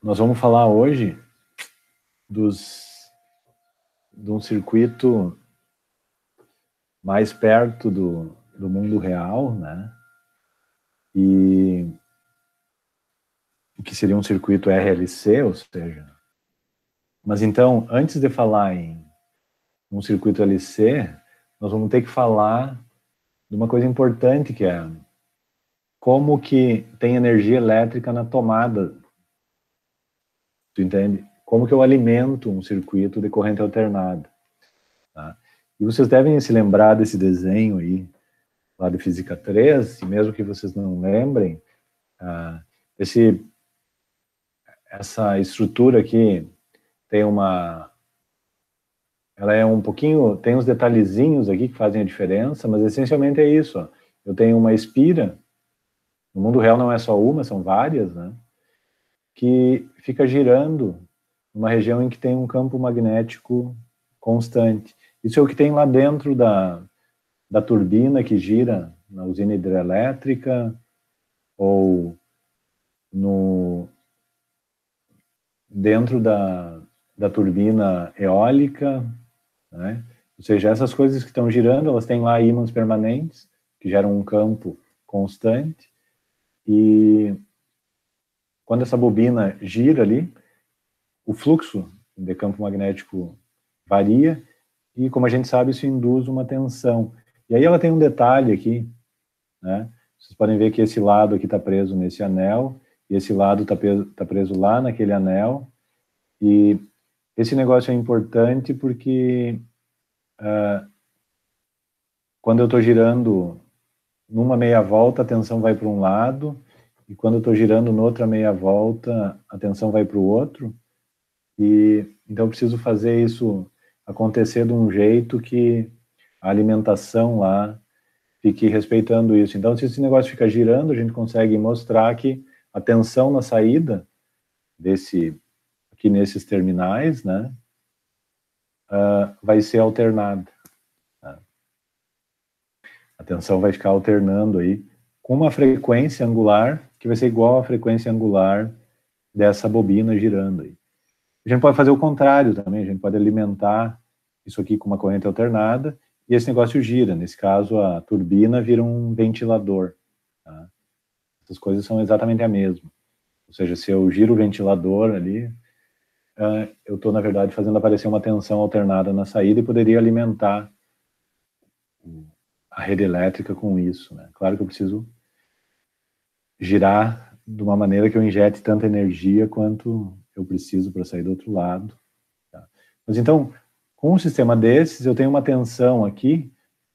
Nós vamos falar hoje de um circuito mais perto do mundo real, né? E o que seria um circuito RLC, ou seja... Mas então, antes de falar em um circuito LC, nós vamos ter que falar de uma coisa importante, que é como que tem energia elétrica na tomada. Tu entende? Como que eu alimento um circuito de corrente alternada. Tá? E vocês devem se lembrar desse desenho aí, lá de Física 3, e mesmo que vocês não lembrem, essa estrutura aqui tem ela é um pouquinho, tem uns detalhezinhos aqui que fazem a diferença, mas essencialmente é isso, ó. Eu tenho uma espira, no mundo real não é só uma, são várias, né? Que fica girando numa região em que tem um campo magnético constante. Isso é o que tem lá dentro da turbina que gira na usina hidrelétrica ou dentro da turbina eólica, né? Ou seja, essas coisas que estão girando, elas têm lá ímãs permanentes, que geram um campo constante, e quando essa bobina gira ali, o fluxo de campo magnético varia, e como a gente sabe, isso induz uma tensão. E aí ela tem um detalhe aqui, né? Vocês podem ver que esse lado aqui está preso nesse anel, e esse lado está preso lá naquele anel, e esse negócio é importante porque quando eu estou girando numa meia volta, a tensão vai para um lado, e quando eu estou girando noutra meia volta, a tensão vai para o outro, e então eu preciso fazer isso acontecer de um jeito que a alimentação lá fique respeitando isso. Então, se esse negócio fica girando, a gente consegue mostrar que a tensão na saída aqui nesses terminais, né, vai ser alternada. Tá? A tensão vai ficar alternando aí com uma frequência angular que vai ser igual à frequência angular dessa bobina girando aí. A gente pode fazer o contrário também, a gente pode alimentar isso aqui com uma corrente alternada e esse negócio gira. Nesse caso, a turbina vira um ventilador. Tá? Essas coisas são exatamente a mesma. Ou seja, se eu giro o ventilador ali, eu estou, na verdade, fazendo aparecer uma tensão alternada na saída e poderia alimentar a rede elétrica com isso, né? Claro que eu preciso girar de uma maneira que eu injete tanta energia quanto eu preciso para sair do outro lado. Tá? Mas então, com um sistema desses, eu tenho uma tensão aqui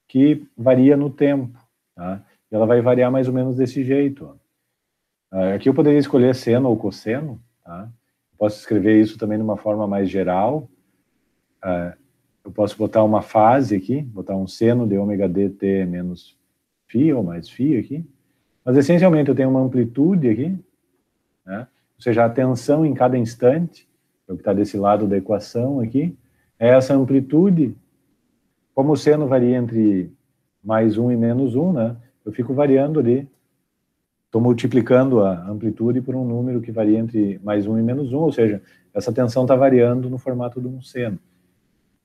que varia no tempo. Tá? E ela vai variar mais ou menos desse jeito. Aqui eu poderia escolher seno ou cosseno. Tá? Posso escrever isso também de uma forma mais geral. Eu posso botar uma fase aqui, botar um seno de ômega dt menos φ ou mais φ aqui. Mas essencialmente eu tenho uma amplitude aqui, né? Ou seja, a tensão em cada instante, é o que está desse lado da equação aqui, é essa amplitude. Como o seno varia entre mais 1 e menos 1, né? Eu fico variando ali. Estou multiplicando a amplitude por um número que varia entre mais 1 e menos 1, ou seja, essa tensão está variando no formato de um seno.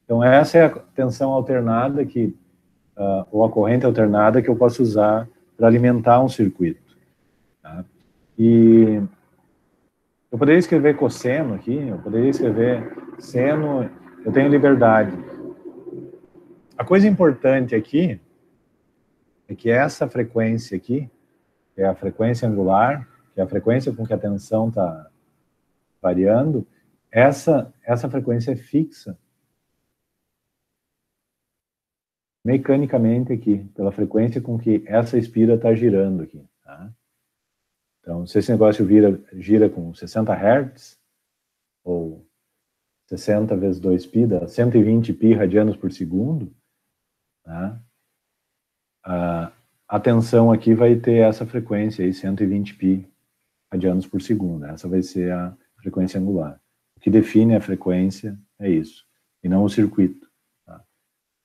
Então, essa é a tensão alternada, ou a corrente alternada que eu posso usar para alimentar um circuito. Tá? E eu poderia escrever cosseno aqui, eu poderia escrever seno, eu tenho liberdade. A coisa importante aqui é que essa frequência aqui, que é a frequência angular, que é a frequência com que a tensão está variando, essa frequência é fixa mecanicamente aqui, pela frequência com que essa espira está girando aqui. Tá? Então, se esse negócio gira com 60 Hz, ou 60 vezes 2π, dá 120 π radianos por segundo, tá? A tensão aqui vai ter essa frequência aí, 120 π radianos por segundo. Essa vai ser a frequência angular. O que define a frequência é isso, e não o circuito. Tá?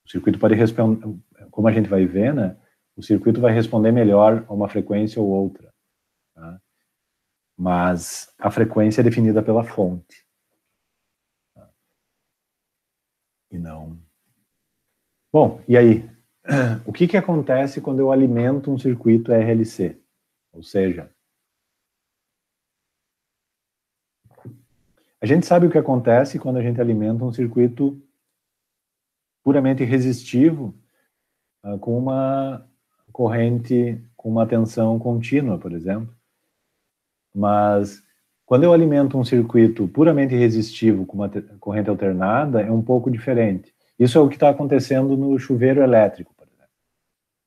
O circuito pode responder, como a gente vai ver, né? O circuito vai responder melhor a uma frequência ou outra. Tá? mas a frequência é definida pela fonte. E não... Bom, e aí? O que acontece quando eu alimento um circuito RLC? Ou seja, a gente sabe o que acontece quando a gente alimenta um circuito puramente resistivo com uma corrente, com uma tensão contínua, por exemplo. Mas quando eu alimento um circuito puramente resistivo com uma corrente alternada, é um pouco diferente. Isso é o que está acontecendo no chuveiro elétrico, por exemplo.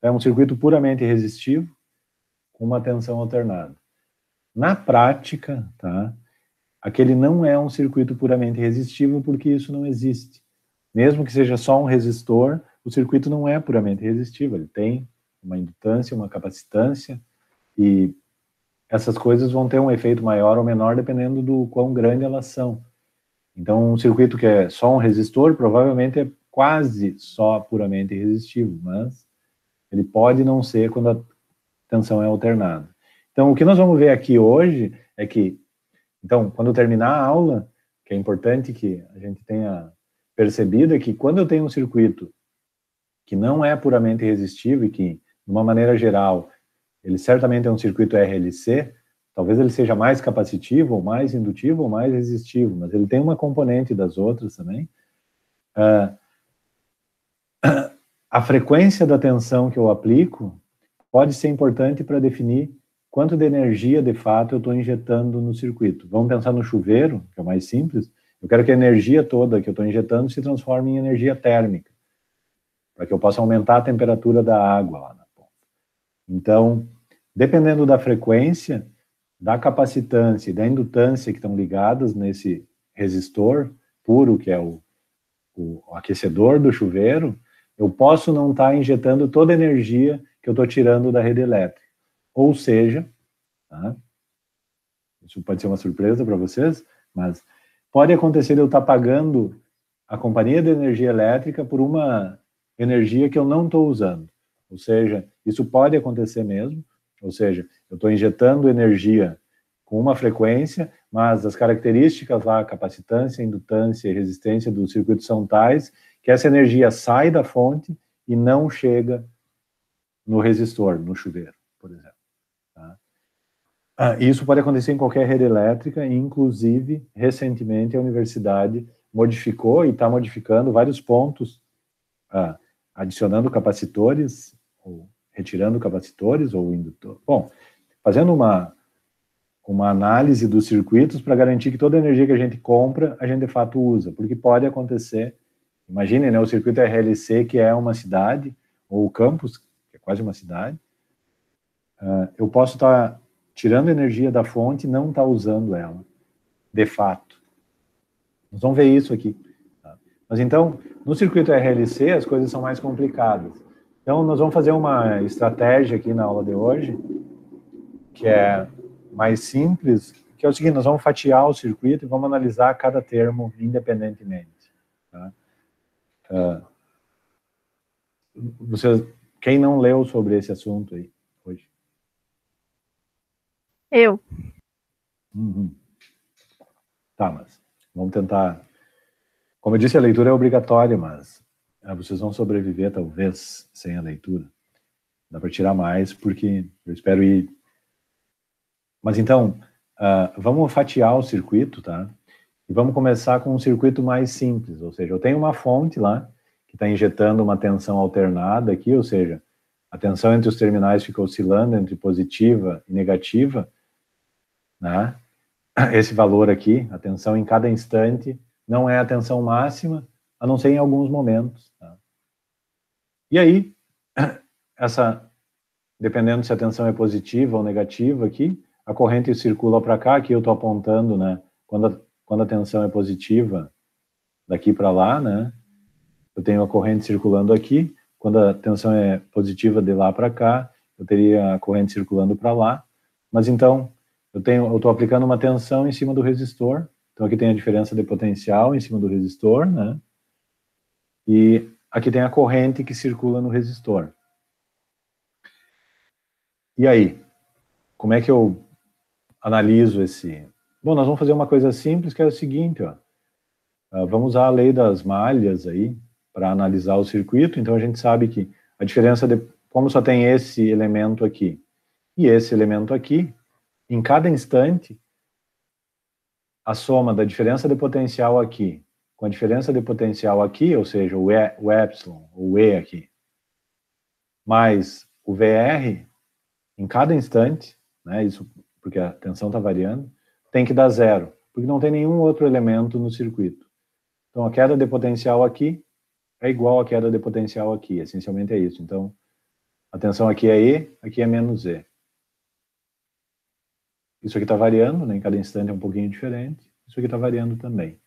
É um circuito puramente resistivo com uma tensão alternada. Na prática, tá, aquele não é um circuito puramente resistivo porque isso não existe. Mesmo que seja só um resistor, o circuito não é puramente resistivo. Ele tem uma indutância, uma capacitância, e essas coisas vão ter um efeito maior ou menor dependendo do quão grande elas são. Então, um circuito que é só um resistor, provavelmente é quase só puramente resistivo, mas ele pode não ser quando a tensão é alternada. Então, o que nós vamos ver aqui hoje é que, então, quando terminar a aula, que é importante que a gente tenha percebido, é que quando eu tenho um circuito que não é puramente resistivo e que, de uma maneira geral, ele certamente é um circuito RLC, talvez ele seja mais capacitivo, ou mais indutivo, ou mais resistivo, mas ele tem uma componente das outras também. A frequência da tensão que eu aplico pode ser importante para definir quanto de energia, de fato, eu estou injetando no circuito. Vamos pensar no chuveiro, que é o mais simples. Eu quero que a energia toda que eu estou injetando se transforme em energia térmica, para que eu possa aumentar a temperatura da água lá na ponta. Então, dependendo da frequência, da capacitância e da indutância que estão ligadas nesse resistor puro, que é o aquecedor do chuveiro, eu posso não estar injetando toda a energia que eu estou tirando da rede elétrica. Ou seja, tá? Isso pode ser uma surpresa para vocês, mas pode acontecer de eu estar pagando a companhia de energia elétrica por uma energia que eu não estou usando. Ou seja, isso pode acontecer mesmo, ou seja, eu estou injetando energia com uma frequência, mas as características lá, capacitância, indutância e resistência do circuito são tais que essa energia sai da fonte e não chega no resistor, no chuveiro, por exemplo. Tá? Isso pode acontecer em qualquer rede elétrica, inclusive, recentemente, a universidade modificou e está modificando vários pontos, adicionando capacitores, ou retirando capacitores, ou indutor. Bom, fazendo uma análise dos circuitos para garantir que toda a energia que a gente compra, a gente de fato usa, porque pode acontecer, imagine, né, o circuito RLC, que é uma cidade, ou o campus, que é quase uma cidade, eu posso estar tirando energia da fonte e não estar usando ela, de fato. Nós vamos ver isso aqui. Tá? Mas então, no circuito RLC, as coisas são mais complicadas. Então, nós vamos fazer uma estratégia aqui na aula de hoje, que é mais simples, que é o seguinte: nós vamos fatiar o circuito e vamos analisar cada termo independentemente. Tá? Vocês, quem não leu sobre esse assunto aí hoje? Eu. Uhum. Tá, mas vamos tentar. Como eu disse, a leitura é obrigatória, mas vocês vão sobreviver, talvez, sem a leitura. Dá para tirar mais, porque eu espero ir... Mas então, vamos fatiar o circuito, tá? E vamos começar com um circuito mais simples, ou seja, eu tenho uma fonte lá, que está injetando uma tensão alternada aqui, ou seja, a tensão entre os terminais fica oscilando entre positiva e negativa, né? Esse valor aqui, a tensão em cada instante, não é a tensão máxima, a não ser em alguns momentos. Tá? E aí, dependendo se a tensão é positiva ou negativa aqui, a corrente circula para cá, aqui eu estou apontando, né? Quando a tensão é positiva, daqui para lá, né? Eu tenho a corrente circulando aqui. Quando a tensão é positiva de lá para cá, eu teria a corrente circulando para lá. Mas então, eu estou aplicando uma tensão em cima do resistor. Então aqui tem a diferença de potencial em cima do resistor, né? E aqui tem a corrente que circula no resistor. E aí, como é que eu analiso esse... Bom, nós vamos fazer uma coisa simples, que é o seguinte, ó. Vamos usar a lei das malhas aí, para analisar o circuito. Então, a gente sabe que a diferença de... Como só tem esse elemento aqui e esse elemento aqui, em cada instante, a soma da diferença de potencial aqui com a diferença de potencial aqui, ou seja, o epsilon, o E aqui, mais o VR, em cada instante, né, isso porque a tensão está variando, tem que dar zero, porque não tem nenhum outro elemento no circuito. Então, a queda de potencial aqui é igual à queda de potencial aqui, essencialmente é isso. Então, a tensão aqui é E, aqui é menos E. Isso aqui está variando, né, em cada instante é um pouquinho diferente, isso aqui está variando também.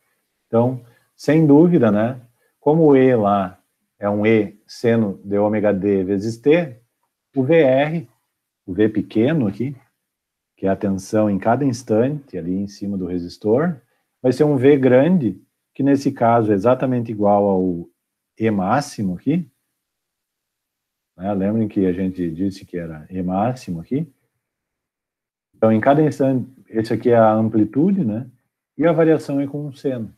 Então, sem dúvida, né, como o E lá é um E seno de ômega D vezes T, o VR, o V pequeno aqui, que é a tensão em cada instante ali em cima do resistor, vai ser um V grande, que nesse caso é exatamente igual ao E máximo aqui, né? Lembrem que a gente disse que era E máximo aqui. Então, em cada instante, esse aqui é a amplitude, né? E a variação é com um seno.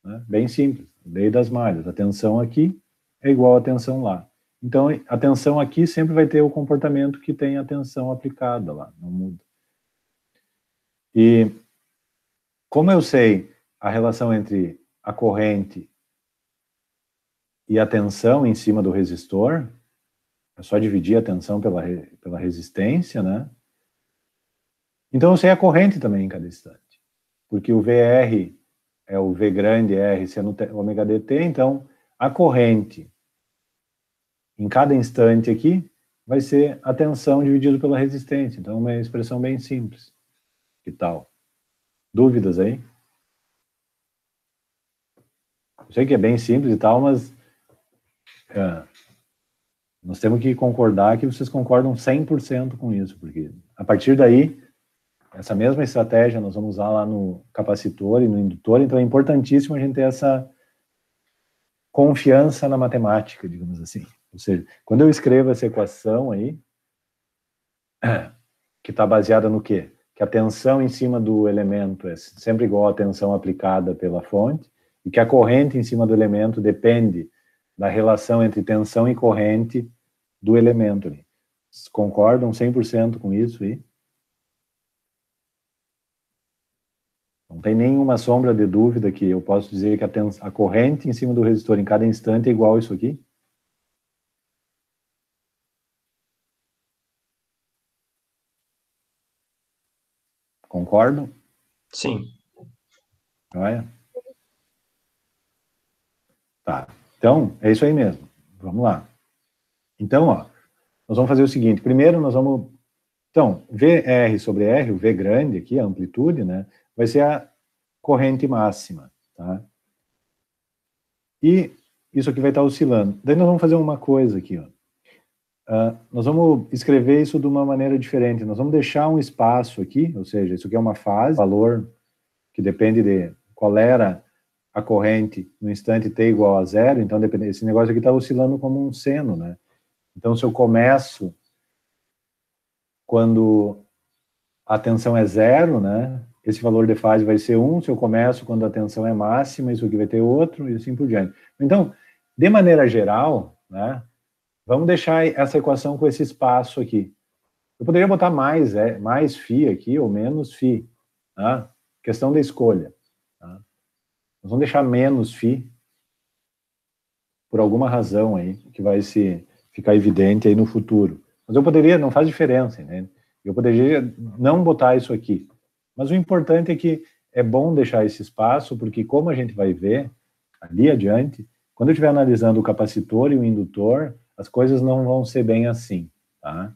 Né? Bem simples, lei das malhas. A tensão aqui é igual à tensão lá. Então, a tensão aqui sempre vai ter o comportamento que tem a tensão aplicada lá, não muda. E como eu sei a relação entre a corrente e a tensão em cima do resistor, é só dividir a tensão pela resistência, né? Então eu sei a corrente também em cada instante, porque o VR é o V grande R sendo ômega dt, então a corrente em cada instante aqui vai ser a tensão dividido pela resistência. Então é uma expressão bem simples. Que tal? Dúvidas aí? Eu sei que é bem simples e tal, mas nós temos que concordar que vocês concordam 100% com isso, porque a partir daí, essa mesma estratégia nós vamos usar lá no capacitor e no indutor, então é importantíssimo a gente ter essa confiança na matemática, digamos assim. Ou seja, quando eu escrevo essa equação aí, que está baseada no quê? Que a tensão em cima do elemento é sempre igual à tensão aplicada pela fonte, e que a corrente em cima do elemento depende da relação entre tensão e corrente do elemento. Vocês concordam 100% com isso aí? Não tem nenhuma sombra de dúvida que eu posso dizer que a corrente em cima do resistor em cada instante é igual a isso aqui? Concordam? Sim. Olha. Tá. Então, é isso aí mesmo. Vamos lá. Então, ó, nós vamos fazer o seguinte. Primeiro, nós vamos... Então, VR sobre R, o V grande aqui, a amplitude, né, vai ser a corrente máxima, tá? E isso aqui vai estar oscilando. Daí nós vamos fazer uma coisa aqui, ó. Nós vamos escrever isso de uma maneira diferente. Nós vamos deixar um espaço aqui, ou seja, isso aqui é uma fase, valor que depende de qual era a corrente no instante t igual a zero, então esse negócio aqui está oscilando como um seno, né? Então, se eu começo quando a tensão é zero, né? Esse valor de fase vai ser 1, se eu começo quando a tensão é máxima, isso aqui vai ter outro, e assim por diante. Então, de maneira geral, né? Vamos deixar essa equação com esse espaço aqui. Eu poderia botar mais φ aqui, ou menos φ, tá? Questão da escolha. Tá? Nós vamos deixar menos φ, por alguma razão aí, que vai ficar evidente aí no futuro. Mas eu poderia, não faz diferença, né? Eu poderia não botar isso aqui. Mas o importante é que é bom deixar esse espaço, porque como a gente vai ver ali adiante, quando eu estiver analisando o capacitor e o indutor, as coisas não vão ser bem assim, tá?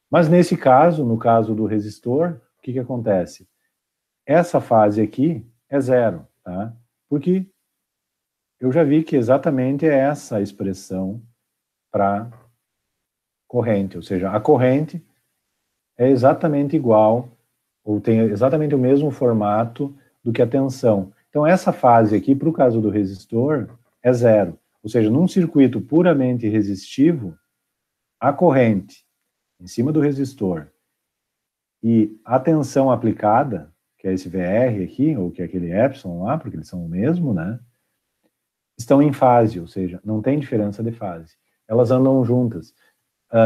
Mas nesse caso, no caso do resistor, o que acontece? Essa fase aqui é zero, tá? Porque eu já vi que exatamente é essa a expressão para corrente, ou seja, a corrente é exatamente igual, ou tem exatamente o mesmo formato do que a tensão. Então, essa fase aqui, para o caso do resistor, é zero. Ou seja, num circuito puramente resistivo, a corrente em cima do resistor e a tensão aplicada, que é esse VR aqui, ou que é aquele epsilon lá, porque eles são o mesmo, né? Estão em fase, ou seja, não tem diferença de fase. Elas andam juntas.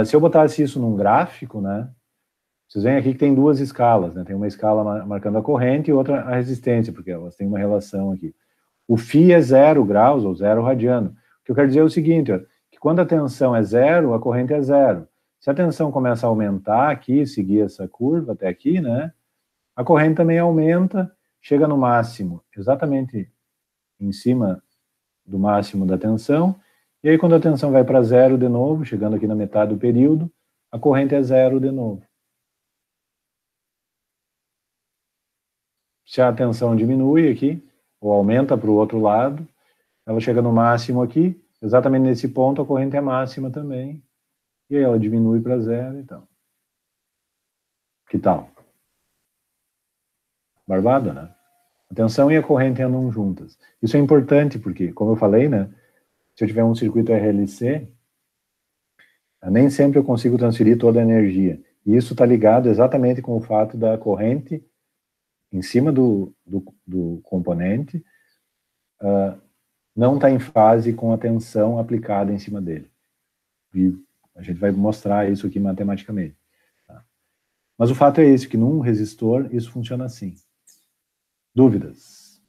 Se eu botasse isso num gráfico, né? Vocês veem aqui que tem duas escalas, né? Tem uma escala marcando a corrente e outra a resistência, porque elas têm uma relação aqui. O φ é 0 graus, ou 0 radiano. O que eu quero dizer é o seguinte, ó, que quando a tensão é 0, a corrente é 0. Se a tensão começa a aumentar aqui, seguir essa curva até aqui, né? A corrente também aumenta, chega no máximo, exatamente em cima do máximo da tensão, e aí quando a tensão vai para 0 de novo, chegando aqui na metade do período, a corrente é 0 de novo. Se a tensão diminui aqui, ou aumenta para o outro lado, ela chega no máximo aqui, exatamente nesse ponto a corrente é máxima também, e aí ela diminui para 0 e tal. Que tal? Barbada, né? A tensão e a corrente andam juntas. Isso é importante porque, como eu falei, né, se eu tiver um circuito RLC, nem sempre eu consigo transferir toda a energia. E isso está ligado exatamente com o fato da corrente em cima do componente não está em fase com a tensão aplicada em cima dele. E a gente vai mostrar isso aqui matematicamente. Tá? Mas o fato é esse, que num resistor isso funciona assim. Dúvidas?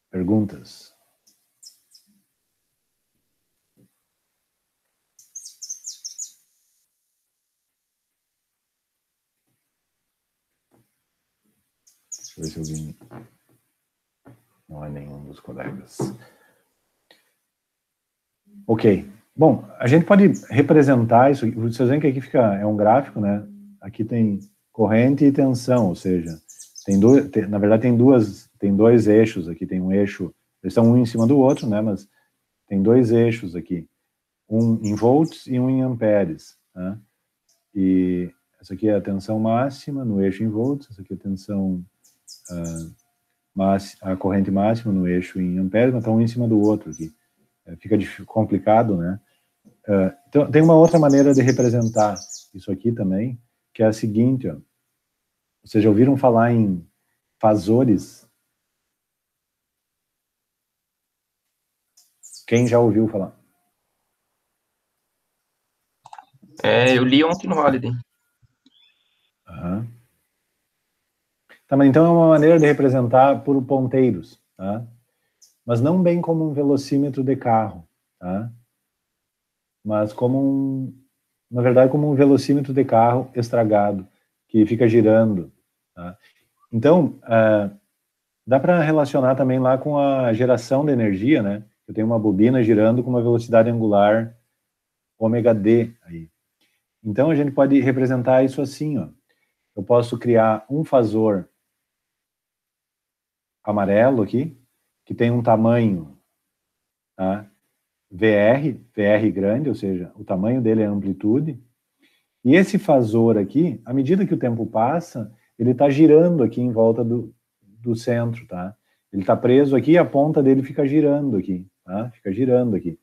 Perguntas? Deixa eu ver se alguém... Não é nenhum dos colegas. Ok. Bom, a gente pode representar isso. Vocês veem que aqui fica, é um gráfico, né? Aqui tem corrente e tensão, ou seja, na verdade tem dois eixos aqui. Tem um eixo, eles estão um em cima do outro, né? Mas tem dois eixos aqui, um em volts e um em amperes, né? E essa aqui é a tensão máxima no eixo em volts, essa aqui é a tensão a corrente máxima no eixo em amperes, mas estão um em cima do outro aqui. Fica complicado, né? Então, tem uma outra maneira de representar isso aqui também, que é a seguinte, ó. Vocês já ouviram falar em fasores? Quem já ouviu falar? Eu li ontem no Holiday. Uhum. Tá, mas então é uma maneira de representar por ponteiros, tá? Mas não bem como um velocímetro de carro, tá? Mas como na verdade, como um velocímetro de carro estragado, que fica girando, tá? Então, dá para relacionar também lá com a geração de energia, né? Eu tenho uma bobina girando com uma velocidade angular ômega d aí. Então, a gente pode representar isso assim, ó. Eu posso criar um fasor amarelo aqui, que tem um tamanho, tá? VR grande, ou seja, o tamanho dele é a amplitude. E esse fasor aqui, à medida que o tempo passa, ele está girando aqui em volta do centro, tá? Ele está preso aqui e a ponta dele fica girando aqui, tá? Fica girando aqui.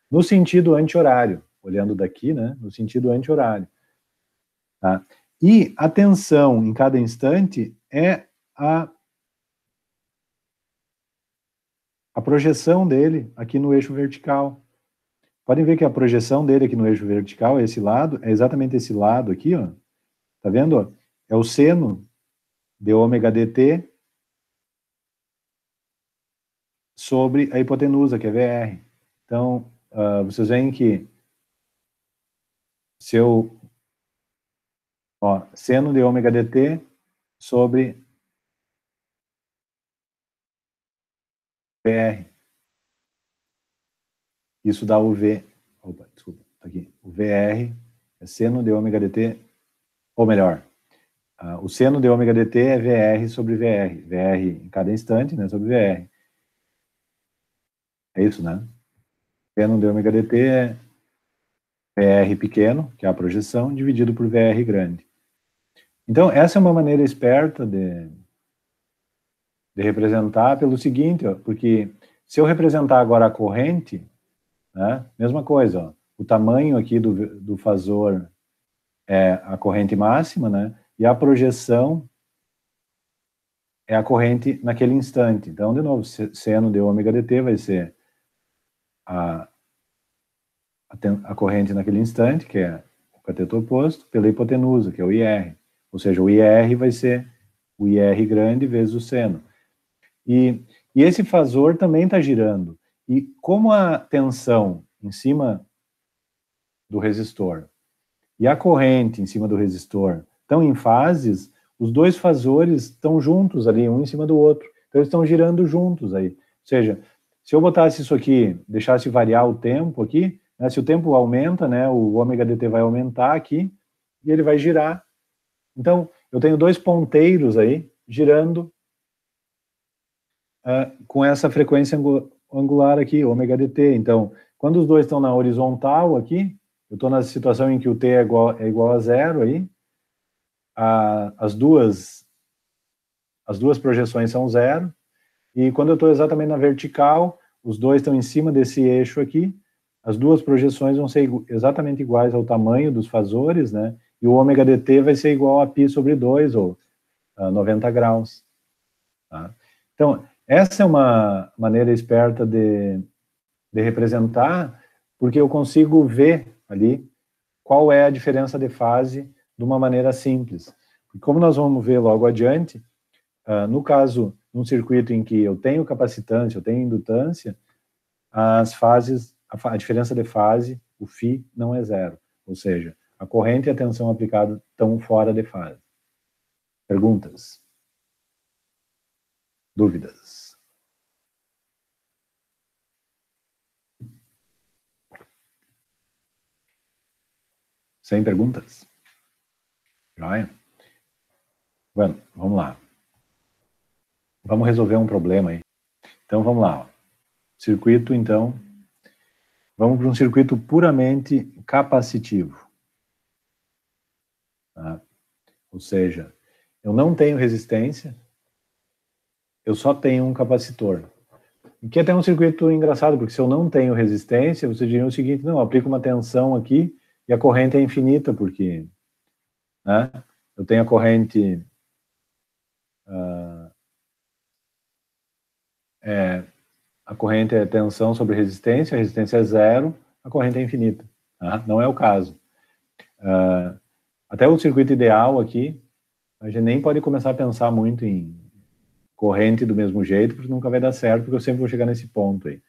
No sentido anti-horário, olhando daqui, né? No sentido anti-horário. Tá? E a tensão em cada instante é a projeção dele aqui no eixo vertical. Podem ver que a projeção dele aqui no eixo vertical, esse lado, é exatamente esse lado aqui, ó. Tá vendo? Ó? É o seno de ômega dt sobre a hipotenusa, que é VR. Então, vocês veem que se eu... Ó, seno de ômega dt sobre VR. Isso dá o V. Opa, desculpa, tá aqui. O VR é seno de ômega dt, ou melhor, o seno de ômega dt é VR sobre VR. VR em cada instante, né, sobre VR. É isso, né? Seno de ômega dt é VR pequeno, que é a projeção, dividido por VR grande. Então, essa é uma maneira esperta de representar pelo seguinte, ó, porque se eu representar agora a corrente, né, mesma coisa, ó, o tamanho aqui do fasor é a corrente máxima, né? E a projeção é a corrente naquele instante. Então, de novo, seno de ômega dt vai ser a corrente naquele instante, que é o cateto oposto, pela hipotenusa, que é o IR. Ou seja, o IR vai ser o IR grande vezes o seno. E esse fasor também está girando. E como a tensão em cima do resistor e a corrente em cima do resistor estão em fases, os dois fasores estão juntos ali, um em cima do outro. Então, eles estão girando juntos aí. Ou seja, se eu botasse isso aqui, deixasse variar o tempo aqui, né, se o tempo aumenta, né, o ômega dt vai aumentar aqui, e ele vai girar. Então, eu tenho dois ponteiros aí, girando com essa frequência angular aqui, ômega dt. Então, quando os dois estão na horizontal aqui, eu estou na situação em que o t é igual a zero aí, as duas projeções são zero, e quando eu estou exatamente na vertical, os dois estão em cima desse eixo aqui, as duas projeções vão ser exatamente iguais ao tamanho dos fasores, né, e o ômega dt vai ser igual a π sobre 2, ou 90 graus. Tá? Então, essa é uma maneira esperta de representar, porque eu consigo ver ali qual é a diferença de fase de uma maneira simples. E como nós vamos ver logo adiante, no caso, num circuito em que eu tenho capacitância, eu tenho indutância, as fases, a diferença de fase, o φ, não é zero. Ou seja, a corrente e a tensão aplicada estão fora de fase. Perguntas? Dúvidas? Sem perguntas? Joia? Bueno, vamos lá. Vamos resolver um problema aí. Então, vamos lá. Circuito, então. Vamos para um circuito puramente capacitivo. Tá? Ou seja, eu não tenho resistência, eu só tenho um capacitor. E que é até um circuito engraçado, porque se eu não tenho resistência, você diria o seguinte, não, eu aplico uma tensão aqui e a corrente é infinita, porque, né, eu tenho a corrente a corrente é tensão sobre resistência, a resistência é zero, a corrente é infinita. Tá? Não é o caso. Até o circuito ideal aqui, a gente nem pode começar a pensar muito em corrente do mesmo jeito, porque nunca vai dar certo, porque eu sempre vou chegar nesse ponto aí.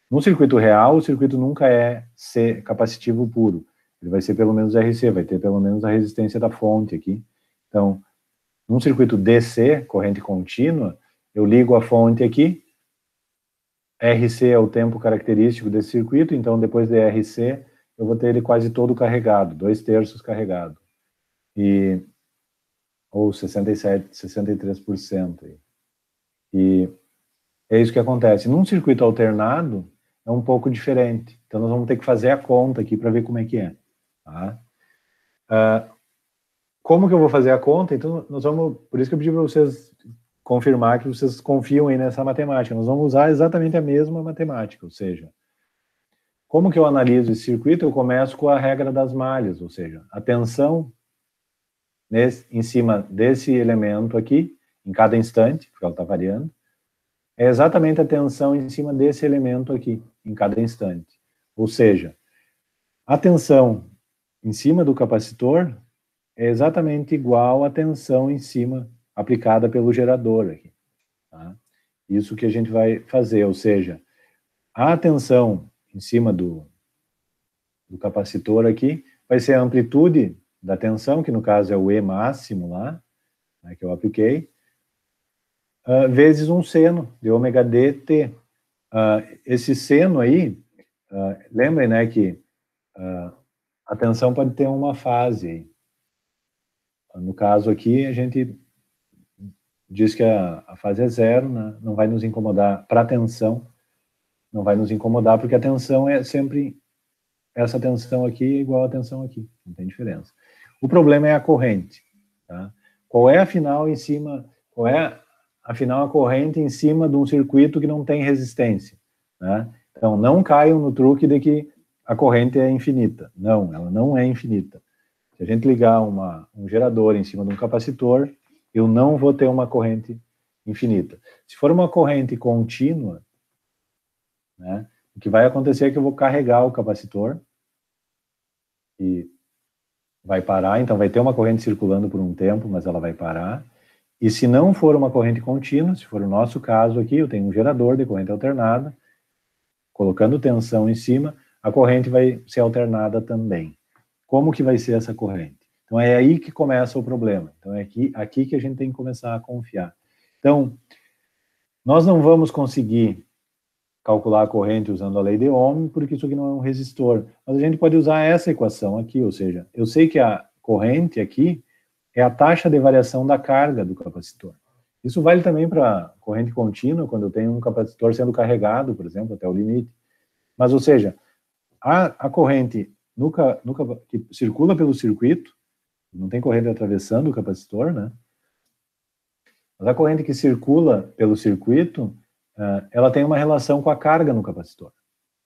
No circuito real, o circuito nunca é C capacitivo puro. Ele vai ser pelo menos RC, vai ter pelo menos a resistência da fonte aqui. Então, num circuito DC, corrente contínua, eu ligo a fonte aqui, RC é o tempo característico desse circuito, então depois de RC, eu vou ter ele quase todo carregado, 2/3 carregado. Ou 63%. E é isso que acontece. Num circuito alternado, é um pouco diferente. Então, nós vamos ter que fazer a conta aqui para ver como é que é. Tá? Como que eu vou fazer a conta? Então, nós vamos... Por isso que eu pedi para vocês confirmar que vocês confiam aí nessa matemática. Nós vamos usar exatamente a mesma matemática, ou seja, como que eu analiso esse circuito? Eu começo com a regra das malhas, ou seja, a tensão em cima desse elemento aqui, em cada instante, porque ela está variando, é exatamente a tensão em cima desse elemento aqui, em cada instante. Ou seja, a tensão em cima do capacitor é exatamente igual à tensão em cima aplicada pelo gerador aqui. Tá? Isso que a gente vai fazer, ou seja, a tensão em cima do capacitor aqui vai ser a amplitude da tensão, que no caso é o E máximo lá, né, que eu apliquei, vezes um seno de ômega dt. Esse seno aí, lembrem, né, que a tensão pode ter uma fase. No caso aqui, a gente diz que a fase é zero, né, não vai nos incomodar, para a tensão, não vai nos incomodar, porque a tensão é sempre essa tensão aqui igual a tensão aqui, não tem diferença. O problema é a corrente. Tá? Qual é, afinal, a corrente em cima de um circuito que não tem resistência? Né? Então, não caiam no truque de que a corrente é infinita. Não, ela não é infinita. Se a gente ligar um gerador em cima de um capacitor, eu não vou ter uma corrente infinita. Se for uma corrente contínua, né, o que vai acontecer é que eu vou carregar o capacitor e vai parar, então vai ter uma corrente circulando por um tempo, mas ela vai parar. E se não for uma corrente contínua, se for o nosso caso aqui, eu tenho um gerador de corrente alternada, colocando tensão em cima, a corrente vai ser alternada também. Como que vai ser essa corrente? Então é aí que começa o problema. Então é aqui que a gente tem que começar a confiar. Então, nós não vamos conseguir calcular a corrente usando a lei de Ohm, porque isso aqui não é um resistor. Mas a gente pode usar essa equação aqui, ou seja, eu sei que a corrente aqui é a taxa de variação da carga do capacitor. Isso vale também para corrente contínua, quando eu tenho um capacitor sendo carregado, por exemplo, até o limite. Mas, ou seja, a corrente que circula pelo circuito, não tem corrente atravessando o capacitor, né? Mas a corrente que circula pelo circuito, ela tem uma relação com a carga no capacitor.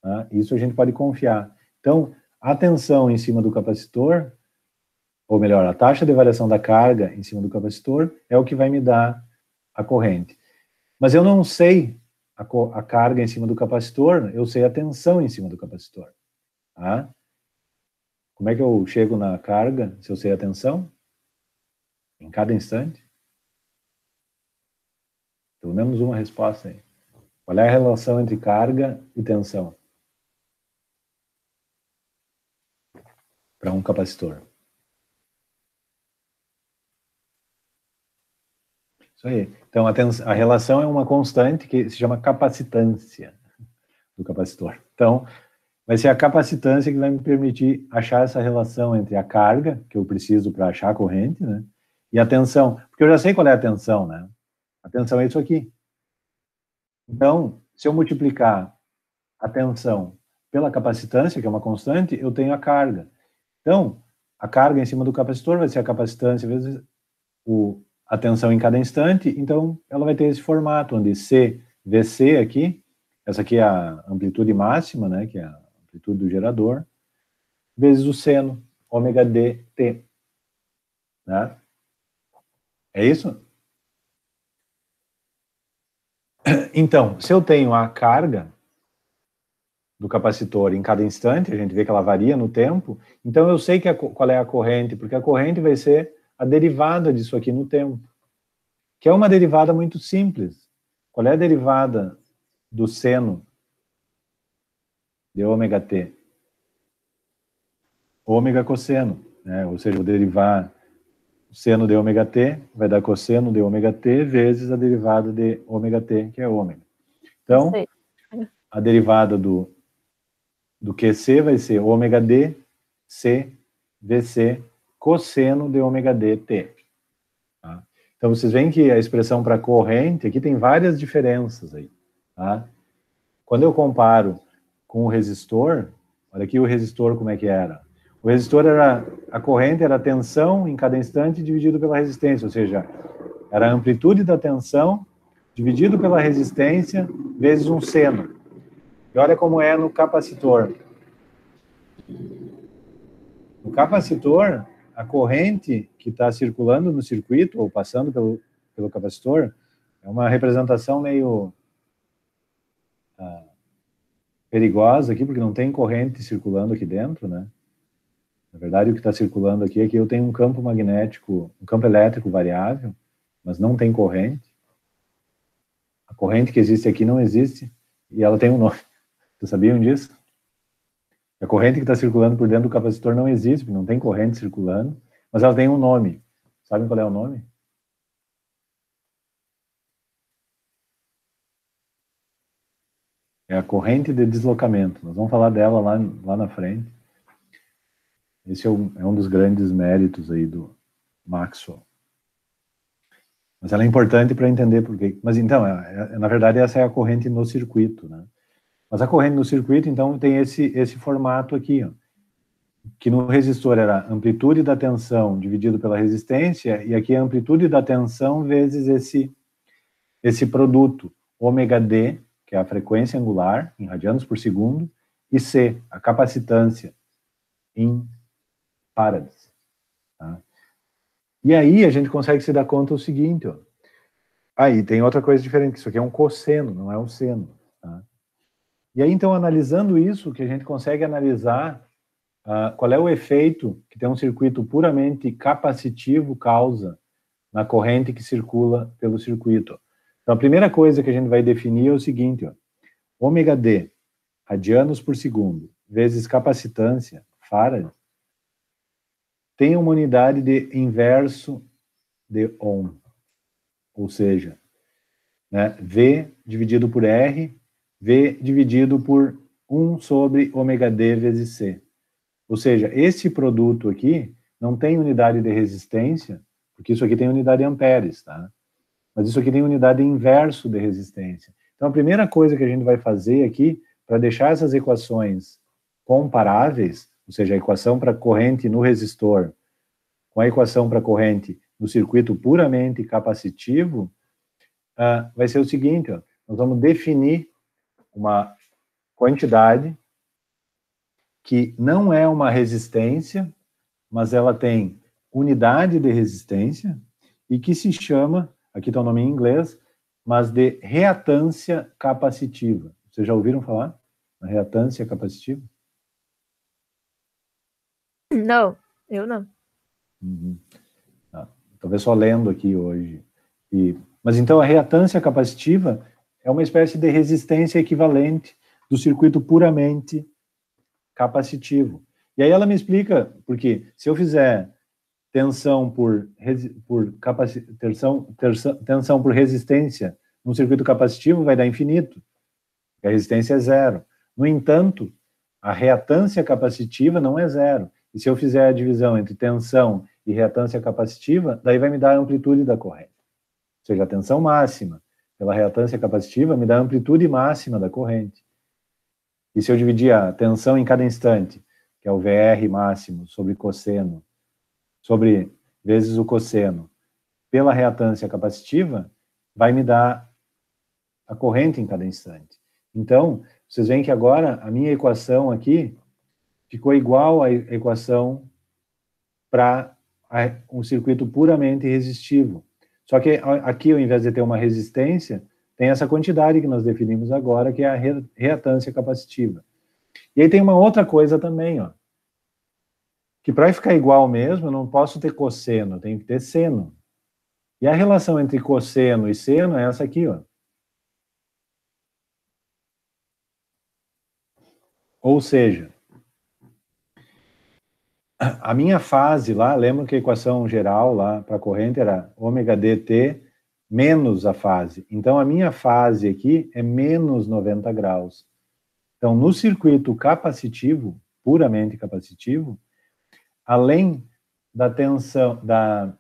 Tá? Isso a gente pode confiar. Então, a tensão em cima do capacitor, ou melhor, a taxa de variação da carga em cima do capacitor é o que vai me dar a corrente. Mas eu não sei a carga em cima do capacitor, eu sei a tensão em cima do capacitor. Tá? Como é que eu chego na carga se eu sei a tensão? Em cada instante? Pelo menos uma resposta aí. Qual é a relação entre carga e tensão para um capacitor? Isso aí. Então, a relação é uma constante que se chama capacitância do capacitor. Então, vai ser a capacitância que vai me permitir achar essa relação entre a carga, que eu preciso para achar a corrente, né, e a tensão. Porque eu já sei qual é a tensão, né? A tensão é isso aqui. Então, se eu multiplicar a tensão pela capacitância, que é uma constante, eu tenho a carga. Então, a carga em cima do capacitor vai ser a capacitância vezes a tensão em cada instante, então ela vai ter esse formato, onde C, VC aqui, essa aqui é a amplitude máxima, né, que é a amplitude do gerador, vezes o seno, ômega dt, né? É isso? Então, se eu tenho a carga do capacitor em cada instante, a gente vê que ela varia no tempo, então eu sei qual é a corrente, porque a corrente vai ser a derivada disso aqui no tempo, que é uma derivada muito simples. Qual é a derivada do seno de ômega t? Ômega cosseno, né? Ou seja, eu vou derivar o seno de ômega t, vai dar cosseno de ômega t vezes a derivada de ômega t, que é ômega. Então, a derivada do QC vai ser ômega d, C, VC, cosseno de ômega dt. Tá? Então, vocês veem que a expressão para corrente, aqui tem várias diferenças aí. Tá? Quando eu comparo com o resistor, olha aqui o resistor como é que era. O resistor a corrente era a tensão em cada instante dividido pela resistência, ou seja, era a amplitude da tensão dividido pela resistência vezes um seno. E olha como é no capacitor. No capacitor, a corrente que está circulando no circuito, ou passando pelo capacitor, é uma representação meio perigosa aqui, porque não tem corrente circulando aqui dentro, né? Na verdade, o que está circulando aqui é que eu tenho um campo magnético, um campo elétrico variável, mas não tem corrente. A corrente que existe aqui não existe, e ela tem um nome. Vocês sabiam disso? A corrente que está circulando por dentro do capacitor não existe, porque não tem corrente circulando, mas ela tem um nome. Sabem qual é o nome? É a corrente de deslocamento. Nós vamos falar dela lá na frente. Esse é um dos grandes méritos aí do Maxwell. Mas ela é importante para entender por quê. Mas então, na verdade, essa é a corrente no circuito, né? Mas a corrente no circuito, então, tem esse formato aqui, ó, que no resistor era a amplitude da tensão dividido pela resistência, e aqui a amplitude da tensão vezes esse produto, ômega d, que é a frequência angular, em radianos por segundo, e C, a capacitância, em farads. E aí a gente consegue se dar conta do seguinte, ó. Aí tem outra coisa diferente, que isso aqui é um cosseno, não é um seno. Tá? E aí, então, analisando isso, que a gente consegue analisar qual é o efeito que tem um circuito puramente capacitivo causa na corrente que circula pelo circuito. Então, a primeira coisa que a gente vai definir é o seguinte, ó, ômega D, radianos por segundo, vezes capacitância, farad, tem uma unidade de inverso de ohm, ou seja, né, V dividido por R, V dividido por 1 sobre ômega D vezes C. Ou seja, esse produto aqui não tem unidade de resistência, porque isso aqui tem unidade em amperes, tá? Mas isso aqui tem unidade inverso de resistência. Então, a primeira coisa que a gente vai fazer aqui, para deixar essas equações comparáveis, ou seja, a equação para corrente no resistor com a equação para corrente no circuito puramente capacitivo, vai ser o seguinte, ó, nós vamos definir uma quantidade que não é uma resistência, mas ela tem unidade de resistência e que se chama, aqui está o nome em inglês, mas de reatância capacitiva. Vocês já ouviram falar na reatância capacitiva? Não, eu não. Uhum. Talvez só lendo aqui hoje. Mas então a reatância capacitiva é uma espécie de resistência equivalente do circuito puramente capacitivo. E aí ela me explica, porque se eu fizer tensão por resistência num circuito capacitivo, vai dar infinito. A resistência é zero. No entanto, a reatância capacitiva não é zero. E se eu fizer a divisão entre tensão e reatância capacitiva, daí vai me dar a amplitude da corrente. Ou seja, a tensão máxima pela reatância capacitiva me dá a amplitude máxima da corrente. E se eu dividir a tensão em cada instante, que é o VR máximo sobre cosseno, sobre vezes o cosseno, pela reatância capacitiva, vai me dar a corrente em cada instante. Então, vocês veem que agora a minha equação aqui ficou igual à equação para um circuito puramente resistivo. Só que aqui, ao invés de ter uma resistência, tem essa quantidade que nós definimos agora, que é a reatância capacitiva. E aí tem uma outra coisa também, ó, que para ficar igual mesmo, eu não posso ter cosseno, eu tenho que ter seno. E a relação entre cosseno e seno é essa aqui, ó. Ou seja, a minha fase lá, lembra que a equação geral lá para a corrente era ômega dt menos a fase. Então, a minha fase aqui é menos 90 graus. Então, no circuito capacitivo, puramente capacitivo, além da tensão, da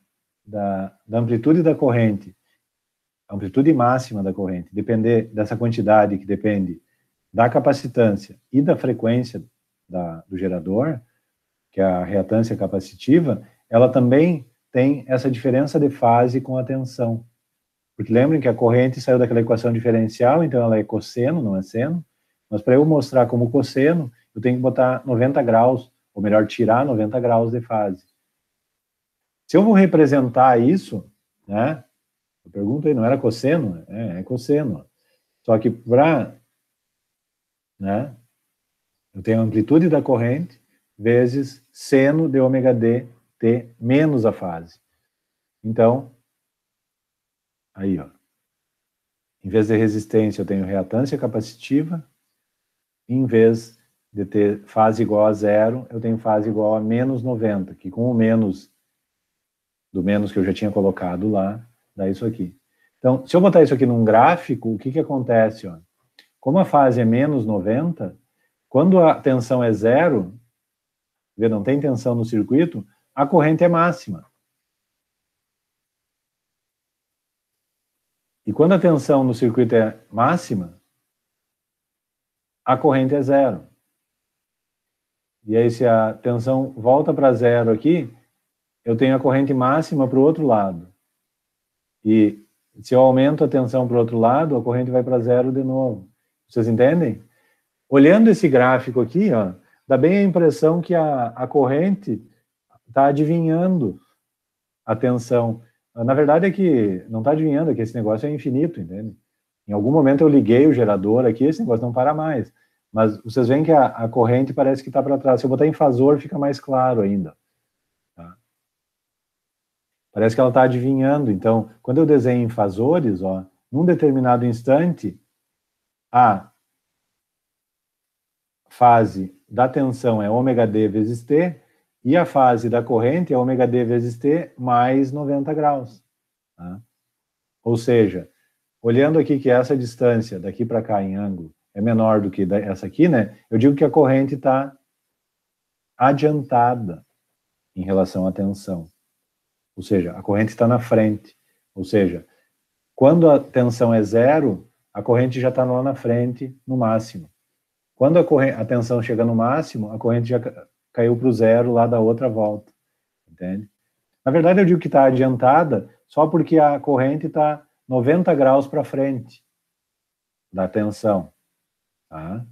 amplitude da corrente, a amplitude máxima da corrente, depender dessa quantidade que depende da capacitância e da frequência do gerador, que é a reatância capacitiva, ela também tem essa diferença de fase com a tensão. Porque lembrem que a corrente saiu daquela equação diferencial, então ela é cosseno, não é seno, mas para eu mostrar como cosseno, eu tenho que botar 90 graus, ou melhor, tirar 90 graus de fase. Se eu vou representar isso, né, eu pergunto aí, não era cosseno? É cosseno. Só que para, né, eu tenho a amplitude da corrente vezes seno de ômega d, t menos a fase. Então, aí, ó, em vez de resistência, eu tenho reatância capacitiva, em vez de ter fase igual a zero, eu tenho fase igual a menos 90, que com o menos, do menos que eu já tinha colocado lá, dá isso aqui. Então, se eu botar isso aqui num gráfico, o que que acontece, ó? Como a fase é menos 90, quando a tensão é zero, vê, não tem tensão no circuito, a corrente é máxima. E quando a tensão no circuito é máxima, a corrente é zero. E aí, se a tensão volta para zero aqui, eu tenho a corrente máxima para o outro lado. E se eu aumento a tensão para o outro lado, a corrente vai para zero de novo. Vocês entendem? Olhando esse gráfico aqui, ó, dá bem a impressão que a corrente está adivinhando a tensão... Na verdade é que não está adivinhando, é que esse negócio é infinito, entende? Em algum momento eu liguei o gerador aqui, esse negócio não para mais. Mas vocês veem que a corrente parece que está para trás. Se eu botar em fasor, fica mais claro ainda. Tá? Parece que ela está adivinhando. Então, quando eu desenho em fasores, ó, num determinado instante, a fase da tensão é ômega D vezes T, e a fase da corrente é ômega D vezes T mais 90 graus. Tá? Ou seja, olhando aqui que essa distância daqui para cá em ângulo é menor do que essa aqui, né? Eu digo que a corrente está adiantada em relação à tensão. Ou seja, a corrente está na frente. Ou seja, quando a tensão é zero, a corrente já está lá na frente, no máximo. Quando a tensão chega no máximo, a corrente já caiu para o zero lá da outra volta. Entende? Na verdade, eu digo que está adiantada só porque a corrente está 90 graus para frente da tensão. Tá?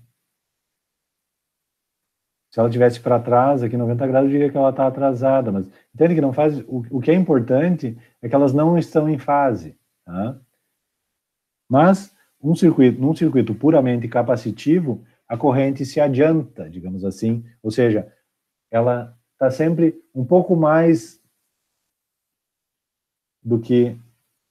Se ela estivesse para trás, aqui 90 graus, eu diria que ela está atrasada. Mas entende que não faz... O que é importante é que elas não estão em fase. Tá? Mas, num circuito puramente capacitivo, a corrente se adianta, digamos assim. Ou seja, ela está sempre um pouco mais do que...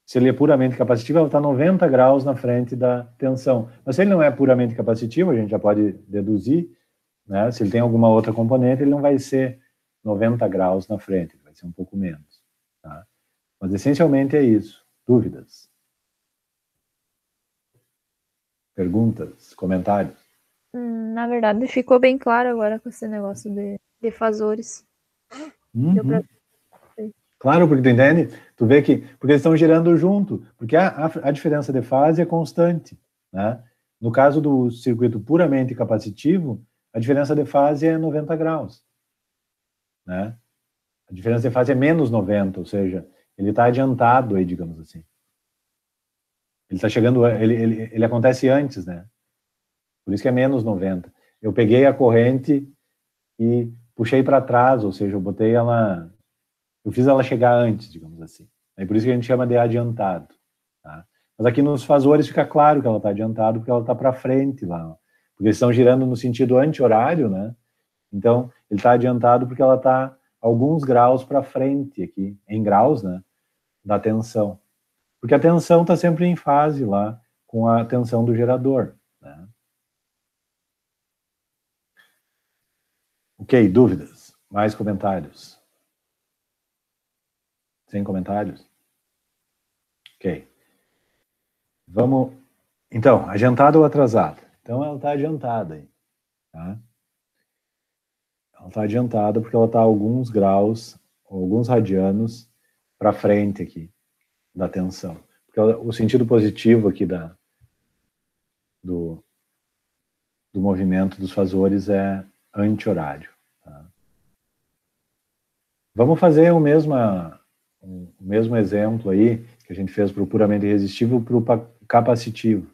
Se ele é puramente capacitivo, ela está 90 graus na frente da tensão. Mas se ele não é puramente capacitivo, a gente já pode deduzir, né? Se ele tem alguma outra componente, ele não vai ser 90 graus na frente, vai ser um pouco menos. Tá? Mas essencialmente é isso. Dúvidas? Perguntas? Comentários? Na verdade, ficou bem claro agora com esse negócio de fasores. Deu pra... Claro, porque tu entende? Tu vê que... Porque eles estão girando junto. Porque a diferença de fase é constante. Né? No caso do circuito puramente capacitivo, a diferença de fase é 90 graus. Né? A diferença de fase é menos 90, ou seja, ele está adiantado aí, digamos assim. Ele está chegando... Ele acontece antes, né? Por isso que é menos 90. Eu peguei a corrente e puxei para trás, ou seja, eu botei ela... Eu fiz ela chegar antes, digamos assim. É por isso que a gente chama de adiantado. Tá? Mas aqui nos fasores fica claro que ela está adiantado, porque ela está para frente lá. Porque eles estão girando no sentido anti-horário, né? Então, ele está adiantado porque ela está alguns graus para frente aqui, em graus, né? Da tensão. Porque a tensão está sempre em fase lá com a tensão do gerador. Né? Ok, dúvidas? Mais comentários? Sem comentários? Ok. Vamos... Então, adiantada ou atrasada? Então, ela está adiantada aí. Tá? Ela está adiantada porque ela está alguns graus, alguns radianos para frente aqui da tensão. Porque o sentido positivo aqui do movimento dos fasores é anti-horário. Tá? Vamos fazer o mesmo exemplo aí que a gente fez para o puramente resistível para o capacitivo,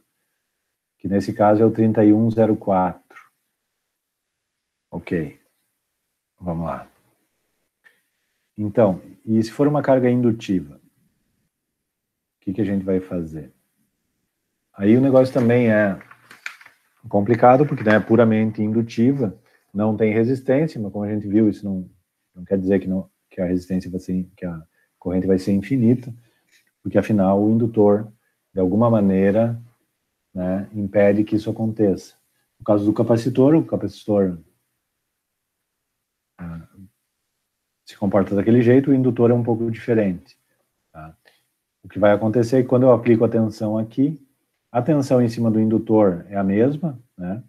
que nesse caso é o 3104. Ok, vamos lá. Então, e se for uma carga indutiva, o que a gente vai fazer? Aí o negócio também é complicado, porque né, é puramente indutiva, não tem resistência, mas como a gente viu, isso não quer dizer que a resistência vai ser, que a corrente vai ser infinita, porque afinal o indutor, de alguma maneira, né, impede que isso aconteça. No caso do capacitor, o capacitor se comporta daquele jeito, o indutor é um pouco diferente. Tá? O que vai acontecer é que quando eu aplico a tensão aqui, a tensão em cima do indutor é a mesma, né?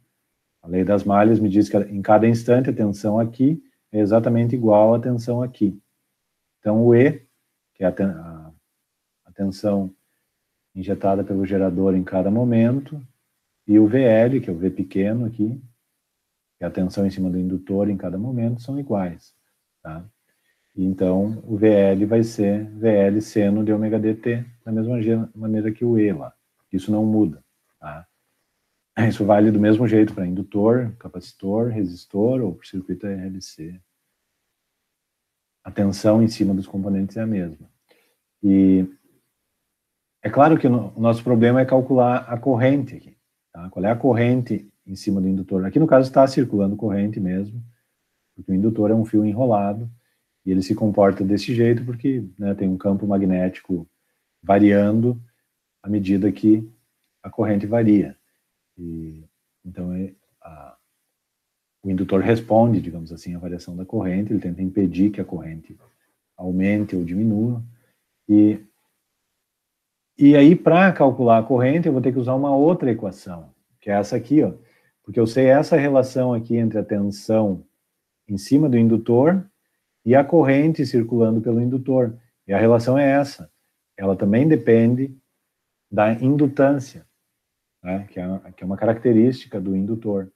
A lei das malhas me diz que em cada instante a tensão aqui é exatamente igual à tensão aqui. Então o E, que é a tensão injetada pelo gerador em cada momento, e o VL, que é o V pequeno aqui, que é a tensão em cima do indutor em cada momento, são iguais. Tá? Então, o VL vai ser VL seno de ômega dt, da mesma maneira que o E lá. Isso não muda. Tá? Isso vale do mesmo jeito para indutor, capacitor, resistor ou para circuito RLC. a tensão em cima dos componentes é a mesma. E é claro que o nosso problema é calcular a corrente aqui. Tá? Qual é a corrente em cima do indutor? Aqui, no caso, está circulando corrente mesmo, porque o indutor é um fio enrolado, e ele se comporta desse jeito porque, né, tem um campo magnético variando à medida que a corrente varia. E, então, o indutor responde, digamos assim, à variação da corrente, ele tenta impedir que a corrente aumente ou diminua. E aí, para calcular a corrente, eu vou ter que usar uma outra equação, que é essa aqui, ó, porque eu sei essa relação aqui entre a tensão em cima do indutor e a corrente circulando pelo indutor. E a relação é essa. Ela também depende da indutância, né, que é uma característica do indutor.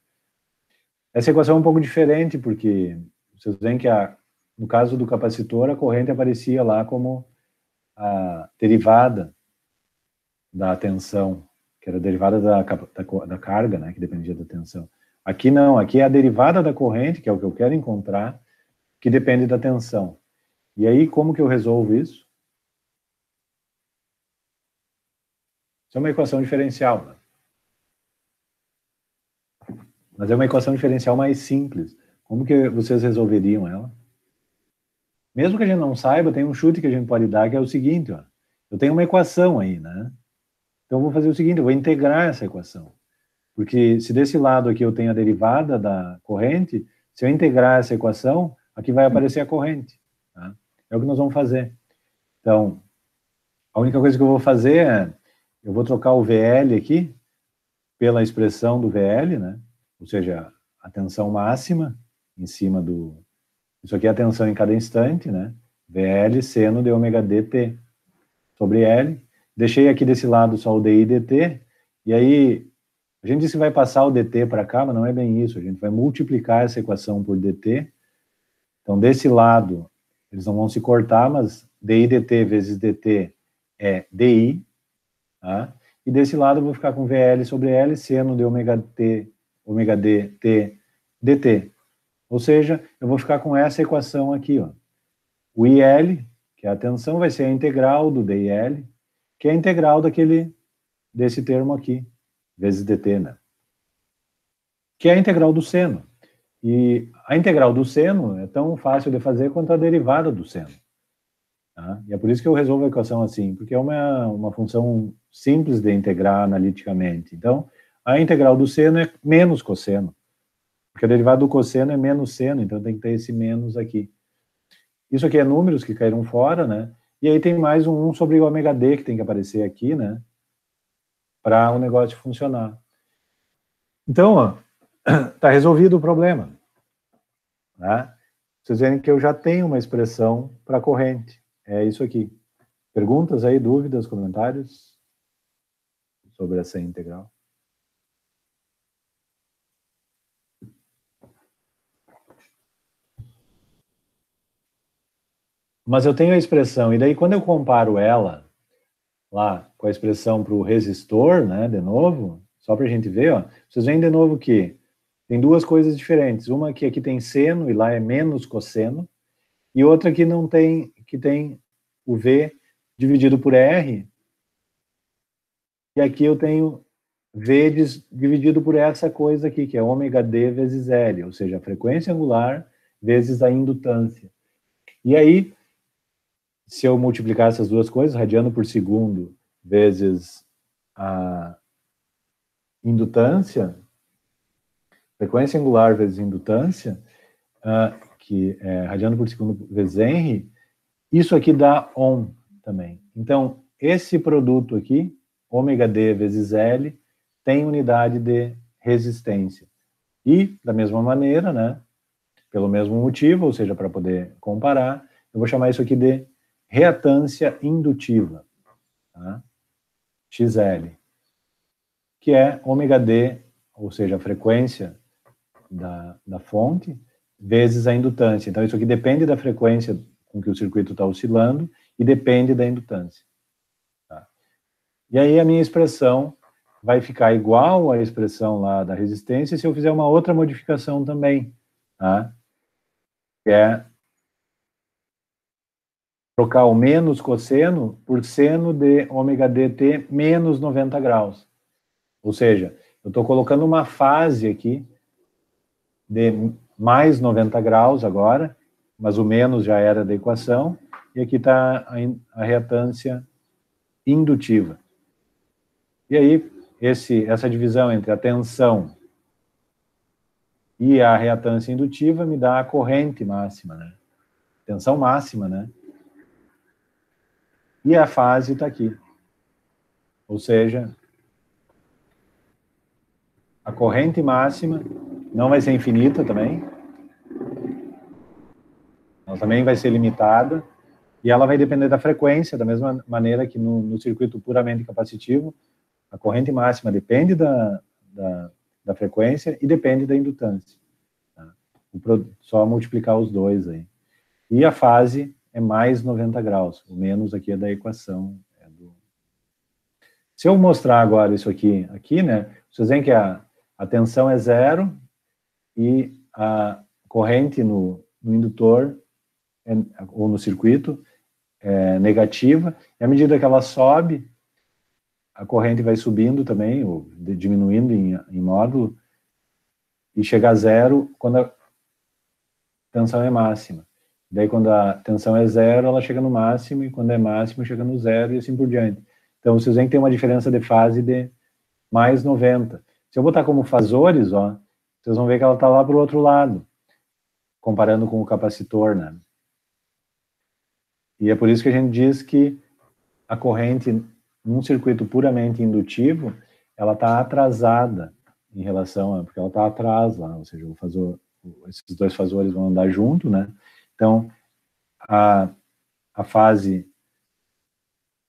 Essa equação é um pouco diferente, porque vocês veem que, no caso do capacitor, a corrente aparecia lá como a derivada da tensão, que era derivada da carga, né, que dependia da tensão. Aqui não, aqui é a derivada da corrente, que é o que eu quero encontrar, que depende da tensão. E aí, como que eu resolvo isso? Isso é uma equação diferencial, né? Mas é uma equação diferencial mais simples. Como que vocês resolveriam ela? Mesmo que a gente não saiba, tem um chute que a gente pode dar, que é o seguinte, ó. Eu tenho uma equação aí, né? Então, eu vou fazer o seguinte, eu vou integrar essa equação. Porque se desse lado aqui eu tenho a derivada da corrente, se eu integrar essa equação, aqui vai aparecer a corrente. Tá? É o que nós vamos fazer. Então, a única coisa que eu vou fazer é, eu vou trocar o VL aqui pela expressão do VL, né? Ou seja, a tensão máxima em cima do... Isso aqui é a tensão em cada instante, né? VL seno de ômega dt sobre L. Deixei aqui desse lado só o DI dt, e aí a gente disse que vai passar o dt para cá, mas não é bem isso. A gente vai multiplicar essa equação por dt. Então, desse lado, eles não vão se cortar, mas DI dt vezes dt é DI, tá? E desse lado eu vou ficar com VL sobre L, seno de ômega dt dt. Ou seja, eu vou ficar com essa equação aqui, ó. O IL, que é a tensão, vai ser a integral do DIL, que é a integral desse termo aqui, vezes dt, né? Que é a integral do seno. E a integral do seno é tão fácil de fazer quanto a derivada do seno. Tá? E é por isso que eu resolvo a equação assim, porque é uma função simples de integrar analiticamente. Então, a integral do seno é menos cosseno, porque a derivada do cosseno é menos seno, então tem que ter esse menos aqui. Isso aqui é números que caíram fora, né? E aí tem mais um 1 sobre ômega d que tem que aparecer aqui, né? Para o negócio funcionar. Então, ó, tá resolvido o problema. Tá? Vocês verem que eu já tenho uma expressão para corrente. É isso aqui. Perguntas aí, dúvidas, comentários sobre essa integral? Mas eu tenho a expressão, e daí quando eu comparo ela lá com a expressão para o resistor, né, de novo, só para a gente ver, ó, vocês veem de novo que tem duas coisas diferentes. Uma que aqui tem seno e lá é menos cosseno, e outra que não tem, que tem o V dividido por R, e aqui eu tenho V dividido por essa coisa aqui, que é ômega d vezes L, ou seja, a frequência angular vezes a indutância. E aí, se eu multiplicar essas duas coisas, radiano por segundo vezes a indutância, frequência angular vezes indutância, que é radiano por segundo vezes Henry, isso aqui dá Ohm também. Então, esse produto aqui, ômega d vezes L, tem unidade de resistência. E, da mesma maneira, né, pelo mesmo motivo, ou seja, para poder comparar, eu vou chamar isso aqui de reatância indutiva, tá? XL, que é ômega d, ou seja, a frequência da fonte, vezes a indutância. Então, isso aqui depende da frequência com que o circuito está oscilando e depende da indutância. Tá? E aí a minha expressão vai ficar igual à expressão lá da resistência se eu fizer uma outra modificação também, tá? Que é trocar o menos cosseno por seno de ômega dt menos 90 graus. Ou seja, eu estou colocando uma fase aqui de mais 90 graus agora, mas o menos já era da equação, e aqui está a reatância indutiva. E aí, essa divisão entre a tensão e a reatância indutiva me dá a corrente máxima, né? Tensão máxima, né? E a fase está aqui. Ou seja, a corrente máxima não vai ser infinita também. Ela também vai ser limitada. E ela vai depender da frequência, da mesma maneira que no circuito puramente capacitivo, a corrente máxima depende da frequência e depende da indutância. Tá? Só multiplicar os dois aí. E a fase é mais 90 graus. O menos aqui é da equação. Se eu mostrar agora isso aqui, né? Vocês veem que a tensão é zero e a corrente no indutor ou no circuito é negativa. E à medida que ela sobe, a corrente vai subindo também, ou diminuindo em módulo, e chega a zero quando a tensão é máxima. Daí, quando a tensão é zero, ela chega no máximo, e quando é máximo, chega no zero, e assim por diante. Então, vocês veem que tem uma diferença de fase de mais 90. Se eu botar como fasores, ó, vocês vão ver que ela está lá para o outro lado, comparando com o capacitor, né? E é por isso que a gente diz que a corrente, num circuito puramente indutivo, ela está atrasada em relação a... porque ela está atrás lá, ou seja, esses dois fasores vão andar junto, né? Então, a fase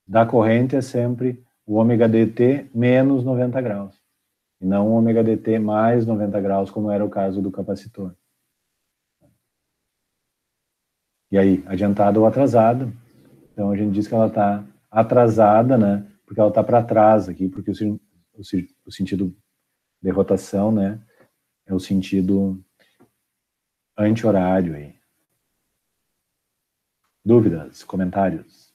da corrente é sempre o ômega dt menos 90 graus, e não o ômega dt mais 90 graus, como era o caso do capacitor. E aí, adiantada ou atrasada, então a gente diz que ela está atrasada, né, porque ela está para trás aqui, porque o sentido de rotação, né, é o sentido anti-horário aí. Dúvidas, comentários?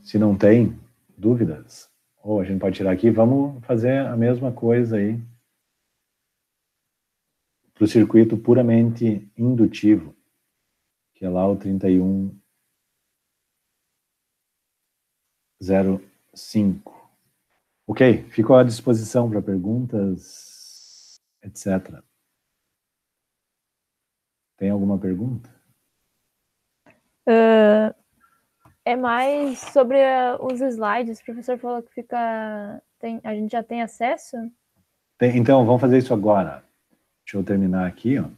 Se não tem dúvidas, ou a gente pode tirar aqui, vamos fazer a mesma coisa aí para o circuito puramente indutivo, que é lá o 3105. Ok, fico à disposição para perguntas, etc. Tem alguma pergunta? É mais sobre os slides. O professor falou que a gente já tem acesso? Então, vamos fazer isso agora. Deixa eu terminar aqui, ó.